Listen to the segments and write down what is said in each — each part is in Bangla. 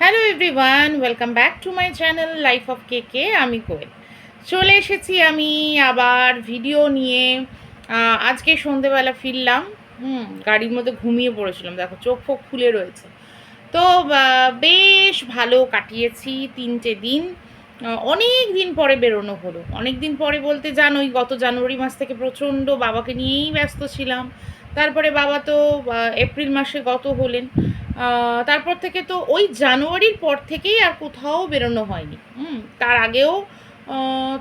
Hello everyone, welcome back to my channel life of কেকে। আমি কোয়েল চলে এসেছি আমি আবার ভিডিও নিয়ে। আজকে সন্ধেবেলা ফিরলাম। গাড়ির মধ্যে ঘুমিয়ে পড়েছিলাম, দেখো চোখ ফোক খুলে রয়েছে। তো বেশ ভালো কাটিয়েছি 3টে দিন। অনেক দিন পরে বেরোনো হলো, অনেক দিন পরে বলতে জানোই গত জানুয়ারি মাস থেকে প্রচণ্ড বাবাকে নিয়েই ব্যস্ত ছিলাম। তারপরে বাবা তো এপ্রিল মাসে গত হলেন। তারপর থেকে তো ওই জানুয়ারির পর থেকেই আর কোথাও বেরোনো হয়নি। তার আগেও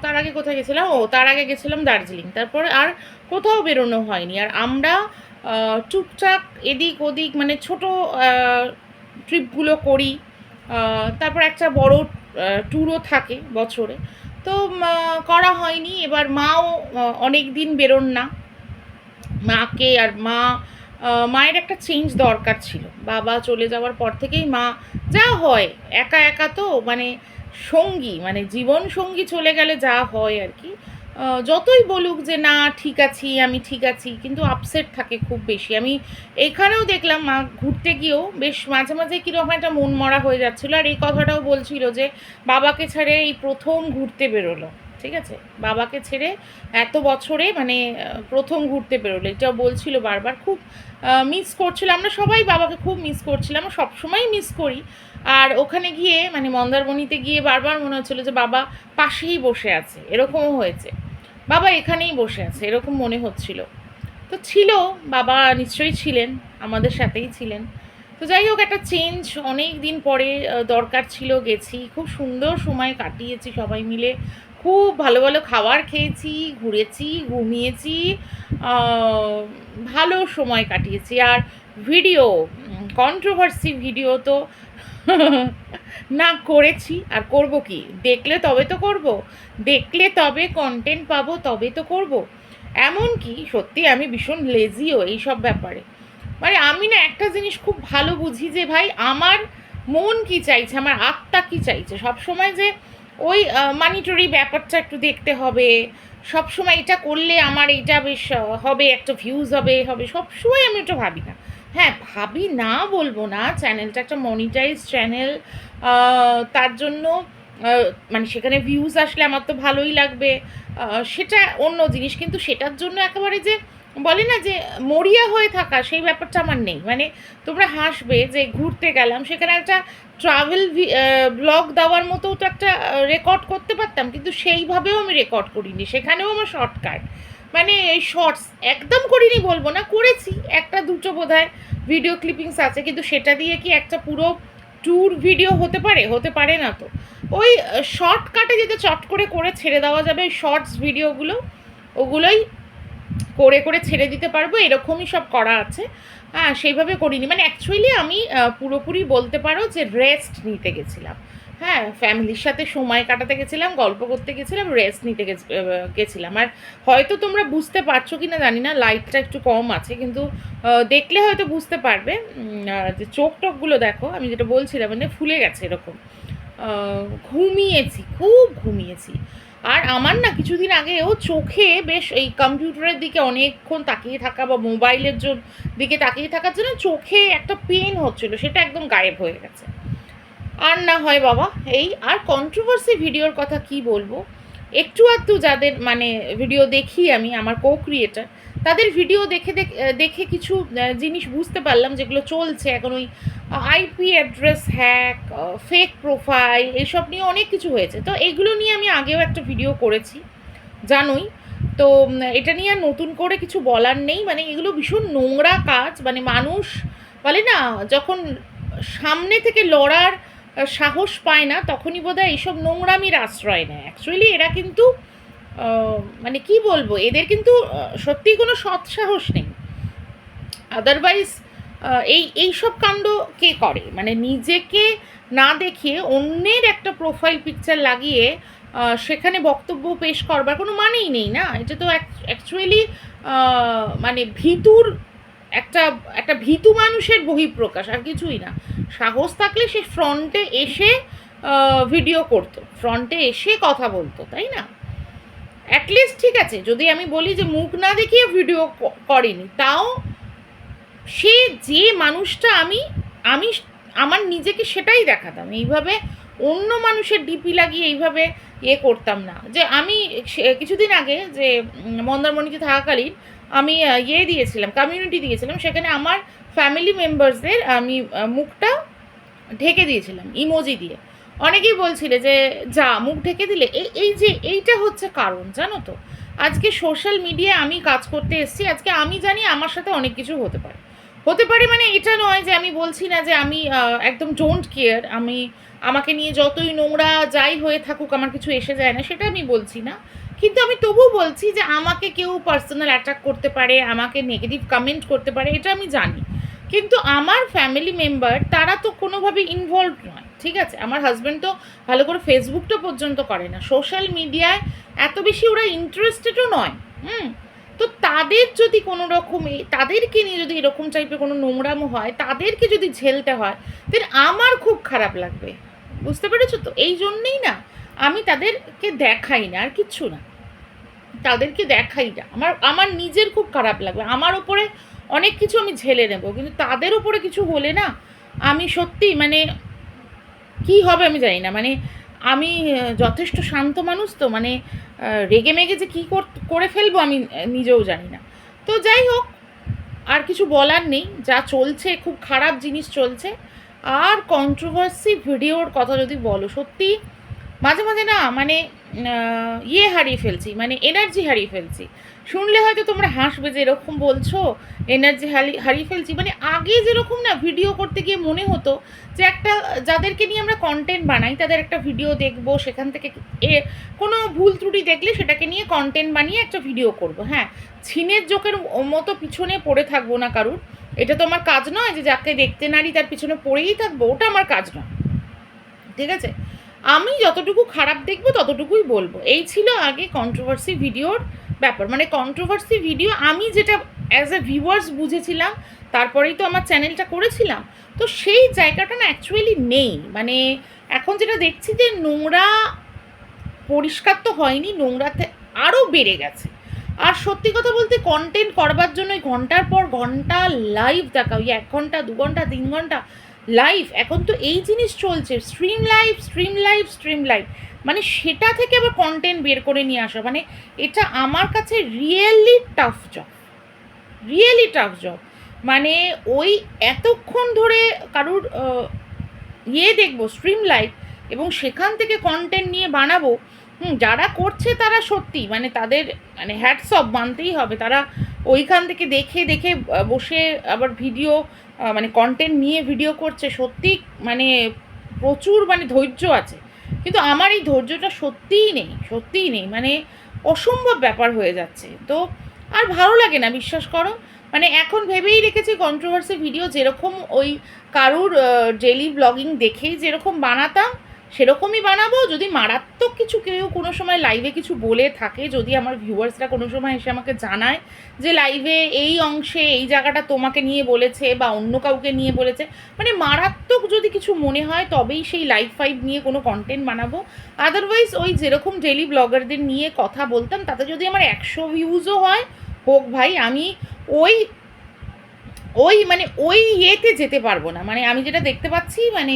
তার আগে কোথায় গেছিলাম, তার আগে গেছিলাম দার্জিলিং, তারপরে আর কোথাও বেরোনো হয়নি। আর আমরা টুকটাক এদিক ওদিক মানে ছোট ট্রিপগুলো করি। তারপর একটা বড় ট্যুরও থাকে বছরে। তো করা হয়নি। এবার মাও অনেক দিন বেরোন না। মাকে আর মায়ের একটা চেঞ্জ দরকার ছিল। বাবা চলে যাওয়ার পর থেকেই মা যা হয় একা একা তো মানে সঙ্গী মানে জীবন সঙ্গী চলে গেলে যা হয় আর কি। যতই বলুক যে না ঠিক আছি আমি ঠিক আছি, কিন্তু আপসেট থাকে খুব বেশি। আমি এখানেও দেখলাম মা ঘুরতে গিয়েও বেশ মাঝে মাঝে কীরকম একটা মন মরা হয়ে যাচ্ছিলো। আর এই কথাটাও বলছিল যে বাবাকে ছেড়ে এই প্রথম ঘুরতে বেরোলো, ঠিক আছে, বাবাকে ছেড়ে এত বছরে মানে প্রথম ঘুরতে বেরোলো, এটাও বলছিল বারবার। খুব মিস করছিল, আমরা সবাই বাবাকে খুব মিস করছিলাম, সবসময় মিস করি। আর ওখানে গিয়ে মানে মন্দারমণিতে গিয়ে বারবার মনে হচ্ছিলো যে বাবা পাশেই বসে আছে, এরকমও হয়েছে, বাবা এখানেই বসে আছে এরকম মনে হচ্ছিল। তো ছিল, বাবা নিশ্চয়ই ছিলেন, আমাদের সাথেই ছিলেন। তো যাই হোক, একটা চেঞ্জ অনেক দিন পরে দরকার ছিল, গেছি, খুব সুন্দর সময় কাটিয়েছি সবাই মিলে। খুব ভালো ভালো খাবার খেয়েছি, ঘুরেছি, ঘুমিয়েছি, ভালো সময় কাটিয়েছি। আর ভিডিও, কন্ট্রোভার্সি ভিডিও তো না করেছি, আর করব কি? দেখলে তবে তো করব, দেখলে তবে কন্টেন্ট পাবো, তবে তো করব। এমনকি সত্যি আমি ভীষণ লেজিও এইসব ব্যাপারে। মানে আমি না একটা জিনিস খুব ভালো বুঝি যে ভাই আমার মন কি চাইছে, আমার আত্মা কি চাইছে। সবসময় যে ওই মানিটরি ব্যাপারটা একটু দেখতে হবে, সবসময় এটা করলে আমার এইটা বেশ হবে, একটা ভিউজ হবে হবে, সবসময় আমি এটা ভাবি না। হ্যাঁ ভাবি না বলবো না, চ্যানেলটা একটা মনিটাইজ চ্যানেল, তার জন্য মানে সেখানে ভিউজ আসলে আমার তো ভালোই লাগবে, সেটা অন্য জিনিস। কিন্তু সেটার জন্য একেবারে যে বলে না যে মরিয়া হয়ে থাকা, সেই ব্যাপারটা আমার নেই। মানে তোমরা হাসবে যে ঘুরতে গেলাম, সেখানে একটা ট্রাভেল ব্লগ দেওয়ার মতো তো একটা রেকর্ড করতে পারতাম, কিন্তু সেইভাবেও আমি রেকর্ড করিনি, সেখানেও আমার শর্টকাট মানে এই শর্টস একদম করিনি বলবো না, করেছি একটা দুটো বোধহয় ভিডিও ক্লিপিংস আছে, কিন্তু সেটা দিয়ে কি একটা পুরো ট্যুর ভিডিও হতে পারে? হতে পারে না তো। ওই শর্টকাটে যেটা চট করে করে ছেড়ে দেওয়া যাবে, ওই শর্টস ভিডিওগুলো, ওগুলোই করে করে ছেড়ে দিতে পারবো, এরকমই সব করা আছে। হ্যাঁ সেইভাবে করিনি, মানে অ্যাকচুয়ালি আমি পুরোপুরি বলতে পারো যে রেস্ট নিতে গেছিলাম। হ্যাঁ ফ্যামিলির সাথে সময় কাটাতে গেছিলাম, গল্প করতে গেছিলাম, রেস্ট নিতে গেছিলাম। আর হয়তো তোমরা বুঝতে পারছো কি না জানি না, লাইটটা একটু কম আছে, কিন্তু দেখলে হয়তো বুঝতে পারবে যে চোখ টোকগুলো দেখো, আমি যেটা বলছিলাম মানে ফুলে গেছে এরকম। ঘুমিয়েছি, খুব ঘুমিয়েছি। আর আমার না কিছুদিন আগেও চোখে বেশ এই কম্পিউটারের দিকে অনেকক্ষণ তাকিয়ে থাকা বা মোবাইলের দিকে তাকিয়ে থাকার জন্য চোখে একটা পেন হচ্ছিলো, সেটা একদম গায়েব হয়ে গেছে। আর না হয় বাবা এই আর কন্ট্রোভার্সি ভিডিওর কথা কি বলবো, একটু আধটু যাদের মানে ভিডিও দেখি আমি, আমার কো ক্রিয়েটার, তাদের ভিডিও দেখে দেখে কিছু জিনিস বুঝতে পারলাম যেগুলো চলছে এখন। ওই IP address hack, fake profile, এসব নিয়ে অনেক কিছু হয়েছে। তো এগুলো নিয়ে আমি আগেও একটা ভিডিও করেছি জানোই। তো এটা নিয়ে আর নতুন করে কিছু বলার নেই, মানে এগুলো ভীষণ নোংরা কাজ। মানে মানুষ বলে না যখন সামনে থেকে লড়ার সাহস পায় না, তখনই বোধহয় এইসব নোংরামির আশ্রয় নেয়। অ্যাকচুয়ালি এরা কিন্তু মানে কি বলবো, এদের কিন্তু সত্যিই কোনো সৎ সাহস নেই। আদারওয়াইজ এইসব কাণ্ড কে করে? মানে নিজেকে না দেখিয়ে অন্যের একটা প্রোফাইল পিকচার লাগিয়ে সেখানে বক্তব্য পেশ করবার কোনো মানেই নেই না। এটা তো অ্যাকচুয়ালি মানে ভীতুর একটা একটা ভীতু মানুষের বহিঃপ্রকাশ, আর কিছুই না। সাহস থাকলে সে ফ্রন্টে এসে ভিডিও করতো, ফ্রন্টে এসে কথা বলতো, তাই না? অ্যাটলিস্ট ঠিক আছে যদি আমি বলি যে মুখ না দেখিয়ে ভিডিও করেনি, তাও সে যে মানুষটা আমি আমি আমার নিজেকে সেটাই দেখাতাম, এইভাবে অন্য মানুষের ডিপি লাগিয়ে এইভাবে করতাম না। যে আমি কিছুদিন আগে যে মন্দারমণিতে থাকাকালীন আমি দিয়েছিলাম, কমিউনিটি দিয়েছিলাম, সেখানে আমার ফ্যামিলি মেম্বার্সদের আমি মুখটা ঢেকে দিয়েছিলাম ইমোজি দিয়ে। অনেকেই বলছিলে যে যা মুখ ঢেকে দিলে, এই যে এইটা হচ্ছে কারণ, জানো তো। আজকে সোশ্যাল মিডিয়ায় আমি কাজ করতে এসেছি, আজকে আমি জানি আমার সাথে অনেক কিছু হতে পারে মানে এটা নয় যে আমি বলছি না যে আমি একদম ডোন্ট কেয়ার, আমাকে নিয়ে যতই নোংরা যাই হয়ে থাকুক আমার কিছু এসে যায় না, সেটা আমি বলছি না। কিন্তু আমি তবুও বলছি যে আমাকে কেউ পার্সোনাল অ্যাটাক করতে পারে, আমাকে নেগেটিভ কমেন্ট করতে পারে, এটা আমি জানি। কিন্তু আমার ফ্যামিলি মেম্বার তারা তো কোনোভাবে ইনভলভ নয়, ঠিক আছে। আমার হাজব্যান্ড তো ভালো করে ফেসবুকটা পর্যন্ত করে না, সোশ্যাল মিডিয়ায় এত বেশি ওরা ইন্টারেস্টেডও নয়। তো তাদের যদি কোনো রকম তাদেরকে নিয়ে যদি এরকম টাইপের কোনো নোংরামো হয়, তাদেরকে যদি ঝেলতে হয়, দেন আমার খুব খারাপ লাগবে, বুঝতে পেরেছো তো। এই জন্যেই না আমি তাদেরকে দেখাই না, আর কিচ্ছু না, তাদেরকে দেখাই না। আমার নিজের খুব খারাপ লাগবে, আমার ওপরে অনেক কিছু আমি ঝেলে নেব, কিন্তু তাদের ওপরে কিছু হলে না আমি সত্যি মানে কি হবে আমি জানি না। মানে আমি যথেষ্ট শান্ত মানুষ তো, মানে রেগে মেগে যে কী করে ফেলবো আমি নিজেও জানি না। তো যাই হোক, আর কিছু বলার নেই, যা চলছে খুব খারাপ জিনিস চলছে। আর কন্ট্রোভার্সি ভিডিওর কথা যদি বলো, সত্যি মাঝে মাঝে না মানে হারিয়ে ফেলছি, মানে এনার্জি হারিয়ে ফেলছি। শুনলে হয়তো তোমরা হাসবে যে এরকম বলছো, এনার্জি হারিয়ে ফেলছি। মানে আগে যেরকম না ভিডিও করতে গিয়ে মনে হতো যে একটা যাদেরকে নিয়ে আমরা কন্টেন্ট বানাই তাদের একটা ভিডিও দেখবো, সেখান থেকে কোনো ভুল ত্রুটি দেখলে সেটাকে নিয়ে কন্টেন্ট বানিয়ে একটা ভিডিও করব। হ্যাঁ, ছিনের জোকের মতো পিছনে পড়ে থাকবো না কারুর, এটা তো আমার কাজ নয় যে যাকে দেখতে নারী তার পিছনে পড়েই থাকবো, ওটা আমার কাজ নয়, ঠিক আছে। আমি যতটুকু খারাপ দেখবো ততটুকুই বলবো, এই ছিল আগে কন্ট্রোভার্সি ভিডিওর ব্যাপার। মানে কন্ট্রোভার্সি ভিডিও আমি যেটা অ্যাজ এ ভিউয়ার্স বুঝেছিলাম, তারপরেই তো আমার চ্যানেলটা করেছিলাম। তো সেই জায়গাটা না অ্যাকচুয়ালি নেই। মানে এখন যেটা দেখছি যে নোংরা পরিষ্কার তো হয়নি, নোংরাতে আরও বেড়ে গেছে। আর সত্যি কথা বলতে কন্টেন্ট করবার জন্য ঘন্টার পর ঘন্টা লাইভ দেখা, ওই 1 ঘন্টা 2 ঘন্টা 3 ঘন্টা লাইভ, এখন তো এই জিনিস চলছে, স্ট্রিম লাইভ, মানে সেটা থেকে আবার কন্টেন্ট বের করে নিয়ে আসা, মানে এটা আমার কাছে রিয়েলি টাফ জব। মানে ওই এতক্ষণ ধরে কারুর দেখবো স্ট্রিম লাইভ এবং সেখান থেকে কন্টেন্ট নিয়ে বানাবো, যারা করছে তারা সত্যি মানে তাদের মানে হ্যাটস অফ মানতেই হবে, তারা ওইখান থেকে দেখে দেখে বসে আবার ভিডিও মানে কন্টেন্ট নিয়ে ভিডিও করছে, সত্যি মানে প্রচুর মানে ধৈর্য আছে। কিন্তু আমার এই ধৈর্যটা সত্যিই নেই, মানে অসম্ভব ব্যাপার হয়ে যাচ্ছে। তো আর ভালো লাগে না, বিশ্বাস করো। মানে এখন ভেবেই রেখেছি কন্ট্রোভার্সি ভিডিও যেরকম ওই কারুর ডেলি ব্লগিং দেখেই যেরকম বানাতাম সেরকমই বানাবো। যদি মারাত্মক কিছু কেউ কোনো সময় লাইভে কিছু বলে থাকে, যদি আমার ভিউয়ার্সরা কোনো সময় এসে আমাকে জানায় যে লাইভে এই অংশে এই জায়গাটা তোমাকে নিয়ে বলেছে বা অন্য কাউকে নিয়ে বলেছে, মানে মারাত্মক যদি কিছু মনে হয় তবেই সেই লাইভ ফাইভ নিয়ে কোনো কন্টেন্ট বানাবো। আদারওয়াইজ ওই যেরকম ডেলি ব্লগারদের নিয়ে কথা বলতাম, তাতে যদি আমার 100 ভিউজও হয় হোক ভাই, আমি মানে ওই যেতে পারবো না। মানে আমি যেটা দেখতে পাচ্ছি মানে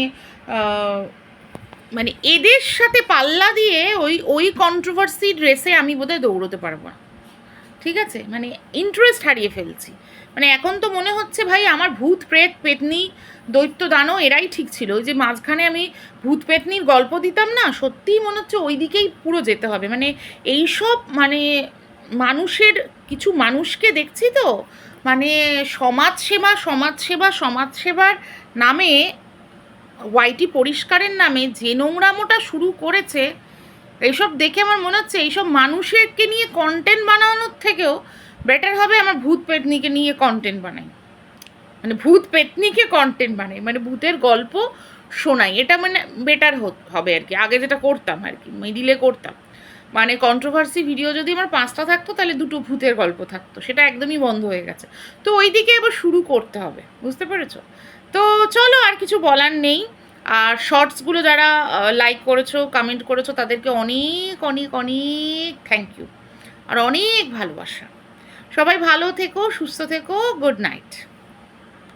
মানে এদের সাথে পাল্লা দিয়ে ওই কন্ট্রোভার্সি ড্রেসে আমি বোধহয় দৌড়তে পারবো না, ঠিক আছে। মানে ইন্টারেস্ট হারিয়ে ফেলছি। মানে এখন তো মনে হচ্ছে ভাই আমার ভূত প্রেত পেতনি দৈত্য দানব এরাই ঠিক ছিল। ওই যে মাঝখানে আমি ভূত পেতনির গল্প দিতাম না, সত্যিই মনে হচ্ছে ওই দিকেই পুরো যেতে হবে। মানে এইসব মানে মানুষের কিছু মানুষকে দেখছি তো, মানে সমাজসেবার নামে ওয়াইটি পরিষ্কারের নামে যে নোংরামোটা শুরু করেছে, এইসব দেখে আমার মনে হচ্ছে এইসব মানুষেরকে নিয়ে কন্টেন্ট বানানোর থেকেও বেটার হবে আমার ভূত পেতনিকে নিয়ে কন্টেন্ট বানাই, মানে ভূত পেতনিকে কন্টেন্ট বানাই, মানে ভূতের গল্প শোনাই, এটা মানে বেটার হবে আর কি। আগে যেটা করতাম আর কি, মিডিলে করতাম, মানে কন্ট্রোভার্সি ভিডিও যদি আমার 5টা থাকতো তাহলে 2টো ভূতের গল্প থাকতো, সেটা একদমই বন্ধ হয়ে গেছে। তো ওই দিকে এবার শুরু করতে হবে, বুঝতে পেরেছো? তো চলো, আর কিছু বলার নেই। আর শর্টসগুলো যারা লাইক করেছো, কমেন্ট করেছো, তাদেরকে অনেক অনেক অনেক থ্যাংক ইউ আর অনেক ভালোবাসা। সবাই ভালো থেকো, সুস্থ থেকো, গুড নাইট।